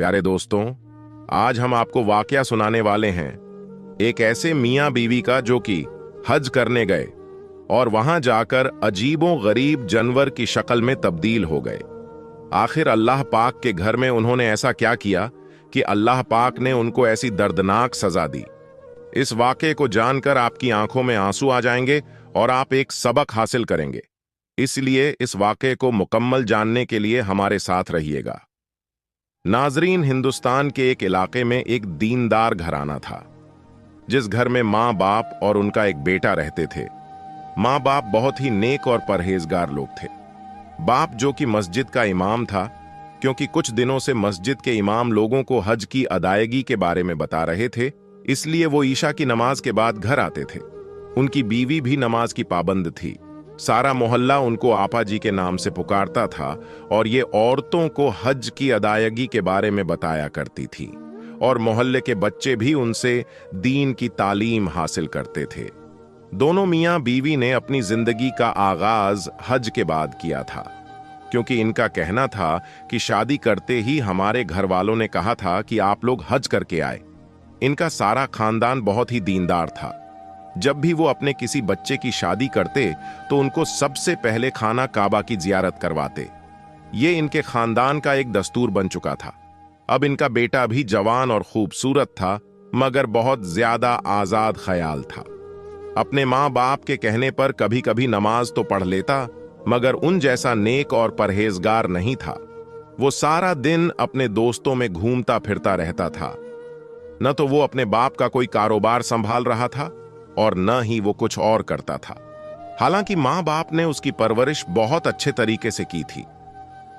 प्यारे दोस्तों, आज हम आपको वाकया सुनाने वाले हैं एक ऐसे मियाँ बीवी का जो कि हज करने गए और वहां जाकर अजीबों गरीब जानवर की शक्ल में तब्दील हो गए। आखिर अल्लाह पाक के घर में उन्होंने ऐसा क्या किया कि अल्लाह पाक ने उनको ऐसी दर्दनाक सजा दी। इस वाकये को जानकर आपकी आंखों में आंसू आ जाएंगे और आप एक सबक हासिल करेंगे। इसलिए इस वाकये को मुकम्मल जानने के लिए हमारे साथ रहिएगा। नाजरीन, हिंदुस्तान के एक इलाके में एक दीनदार घराना था, जिस घर में माँ बाप और उनका एक बेटा रहते थे। माँ बाप बहुत ही नेक और परहेजगार लोग थे। बाप जो कि मस्जिद का इमाम था, क्योंकि कुछ दिनों से मस्जिद के इमाम लोगों को हज की अदायगी के बारे में बता रहे थे, इसलिए वो ईशा की नमाज के बाद घर आते थे। उनकी बीवी भी नमाज की पाबंद थी। सारा मोहल्ला उनको आपा जी के नाम से पुकारता था और ये औरतों को हज की अदायगी के बारे में बताया करती थी और मोहल्ले के बच्चे भी उनसे दीन की तालीम हासिल करते थे। दोनों मियाँ बीवी ने अपनी जिंदगी का आगाज हज के बाद किया था, क्योंकि इनका कहना था कि शादी करते ही हमारे घर वालों ने कहा था कि आप लोग हज करके आए। इनका सारा खानदान बहुत ही दीनदार था। जब भी वो अपने किसी बच्चे की शादी करते तो उनको सबसे पहले खाना काबा की जियारत करवाते। ये इनके खानदान का एक दस्तूर बन चुका था। अब इनका बेटा भी जवान और खूबसूरत था, मगर बहुत ज्यादा आजाद ख्याल था। अपने माँ बाप के कहने पर कभी कभी नमाज तो पढ़ लेता, मगर उन जैसा नेक और परहेजगार नहीं था। वो सारा दिन अपने दोस्तों में घूमता फिरता रहता था। न तो वो अपने बाप का कोई कारोबार संभाल रहा था और न ही वो कुछ और करता था। हालांकि माँ बाप ने उसकी परवरिश बहुत अच्छे तरीके से की थी।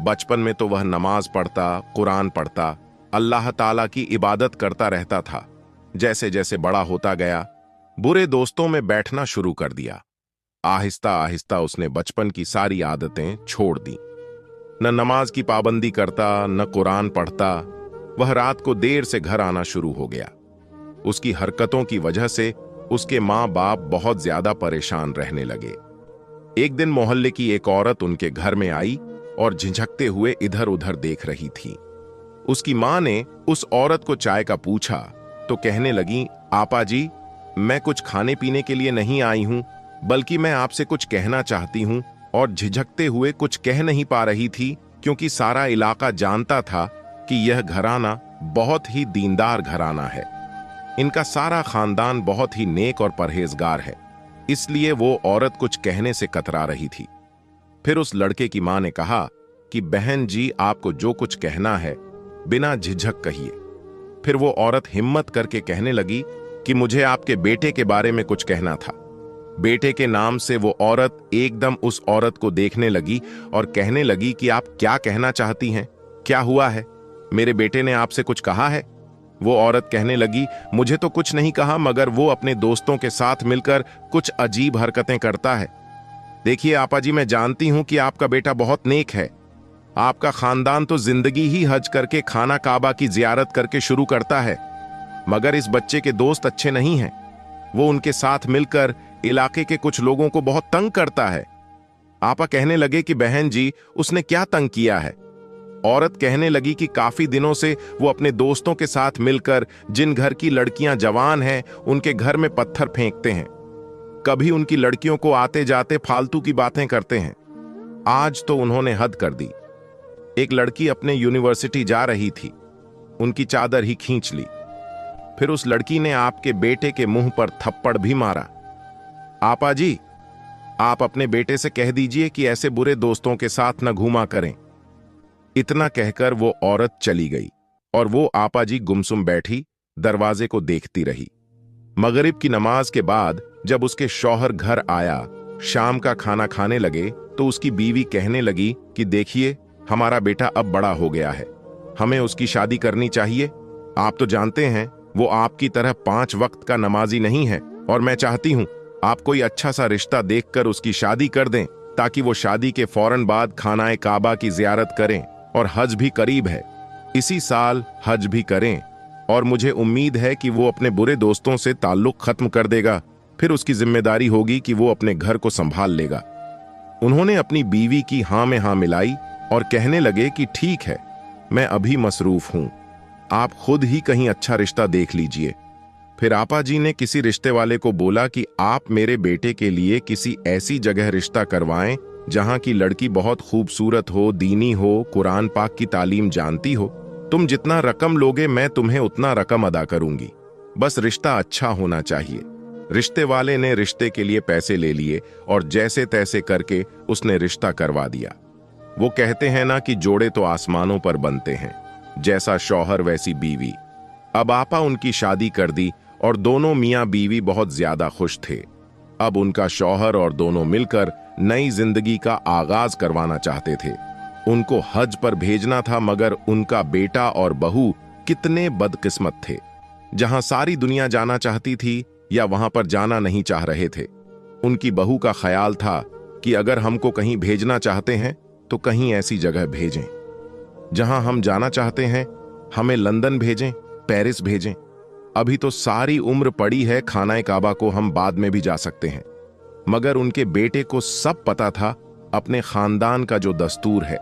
बचपन में तो वह नमाज पढ़ता, कुरान पढ़ता, अल्लाह ताला की इबादत करता रहता था। जैसे जैसे बड़ा होता गया, बुरे दोस्तों में बैठना शुरू कर दिया। आहिस्ता आहिस्ता उसने बचपन की सारी आदतें छोड़ दी। न नमाज की पाबंदी करता, न कुरान पढ़ता। वह रात को देर से घर आना शुरू हो गया। उसकी हरकतों की वजह से उसके माँ बाप बहुत ज्यादा परेशान रहने लगे। एक दिन मोहल्ले की एक औरत उनके घर में आई और झिझकते हुए इधर उधर देख रही थी। उसकी माँ ने उस औरत को चाय का पूछा तो कहने लगी, आपा जी, मैं कुछ खाने पीने के लिए नहीं आई हूं, बल्कि मैं आपसे कुछ कहना चाहती हूं। और झिझकते हुए कुछ कह नहीं पा रही थी, क्योंकि सारा इलाका जानता था कि यह घराना बहुत ही दीनदार घराना है। इनका सारा खानदान बहुत ही नेक और परहेजगार है, इसलिए वो औरत कुछ कहने से कतरा रही थी। फिर उस लड़के की मां ने कहा कि बहन जी, आपको जो कुछ कहना है बिना झिझक कहिए। फिर वो औरत हिम्मत करके कहने लगी कि मुझे आपके बेटे के बारे में कुछ कहना था। बेटे के नाम से वो औरत एकदम उस औरत को देखने लगी और कहने लगी कि आप क्या कहना चाहती हैं? क्या हुआ है? मेरे बेटे ने आपसे कुछ कहा है? वो औरत कहने लगी, मुझे तो कुछ नहीं कहा, मगर वो अपने दोस्तों के साथ मिलकर कुछ अजीब हरकतें करता है। देखिए आपा जी, मैं जानती हूं कि आपका बेटा बहुत नेक है। आपका खानदान तो जिंदगी ही हज करके खाना काबा की जियारत करके शुरू करता है, मगर इस बच्चे के दोस्त अच्छे नहीं हैं। वो उनके साथ मिलकर इलाके के कुछ लोगों को बहुत तंग करता है। आपा कहने लगे कि बहन जी, उसने क्या तंग किया है? औरत कहने लगी कि काफी दिनों से वो अपने दोस्तों के साथ मिलकर जिन घर की लड़कियां जवान हैं, उनके घर में पत्थर फेंकते हैं। कभी उनकी लड़कियों को आते जाते फालतू की बातें करते हैं। आज तो उन्होंने हद कर दी। एक लड़की अपने यूनिवर्सिटी जा रही थी, उनकी चादर ही खींच ली। फिर उस लड़की ने आपके बेटे के मुंह पर थप्पड़ भी मारा। आपा जी, आप अपने बेटे से कह दीजिए कि ऐसे बुरे दोस्तों के साथ न घूमा करें। इतना कहकर वो औरत चली गई और वो आपा जी गुमसुम बैठी दरवाजे को देखती रही। मगरिब की नमाज के बाद जब उसके शौहर घर आया, शाम का खाना खाने लगे, तो उसकी बीवी कहने लगी कि देखिए, हमारा बेटा अब बड़ा हो गया है, हमें उसकी शादी करनी चाहिए। आप तो जानते हैं वो आपकी तरह 5 वक्त का नमाजी नहीं है, और मैं चाहती हूं आप कोई अच्छा सा रिश्ता देखकर उसकी शादी कर दें, ताकि वो शादी के फौरन बाद खानाए काबा की जियारत करें। और हज भी करीब है, इसी साल हज भी करें, और मुझे उम्मीद है कि वो अपने बुरे दोस्तों से ताल्लुक खत्म कर देगा। फिर उसकी जिम्मेदारी होगी कि वो अपने घर को संभाल लेगा। उन्होंने अपनी बीवी की हाँ में हाँ मिलाई और कहने लगे कि ठीक है, मैं अभी मसरूफ हूं, आप खुद ही कहीं अच्छा रिश्ता देख लीजिए। फिर आपा जी ने किसी रिश्ते वाले को बोला कि आप मेरे बेटे के लिए किसी ऐसी जगह रिश्ता करवाएं जहां की लड़की बहुत खूबसूरत हो, दीनी हो, कुरान पाक की तालीम जानती हो। तुम जितना रकम लोगे मैं तुम्हें उतना रकम अदा करूंगी, बस रिश्ता अच्छा होना चाहिए। रिश्ते वाले ने रिश्ते के लिए पैसे ले लिए और जैसे तैसे करके उसने रिश्ता करवा दिया। वो कहते हैं ना कि जोड़े तो आसमानों पर बनते हैं, जैसा शौहर वैसी बीवी। अब आपा उनकी शादी कर दी और दोनों मियां बीवी बहुत ज्यादा खुश थे। अब उनका शौहर और दोनों मिलकर नई जिंदगी का आगाज करवाना चाहते थे। उनको हज पर भेजना था, मगर उनका बेटा और बहू कितने बदकिस्मत थे। जहां सारी दुनिया जाना चाहती थी या वहां पर जाना नहीं चाह रहे थे। उनकी बहू का ख्याल था कि अगर हमको कहीं भेजना चाहते हैं तो कहीं ऐसी जगह भेजें। जहां हम जाना चाहते हैं हमें लंदन भेजें, पेरिस भेजें। अभी तो सारी उम्र पड़ी है, खानाए काबा को हम बाद में भी जा सकते हैं। मगर उनके बेटे को सब पता था अपने खानदान का जो दस्तूर है,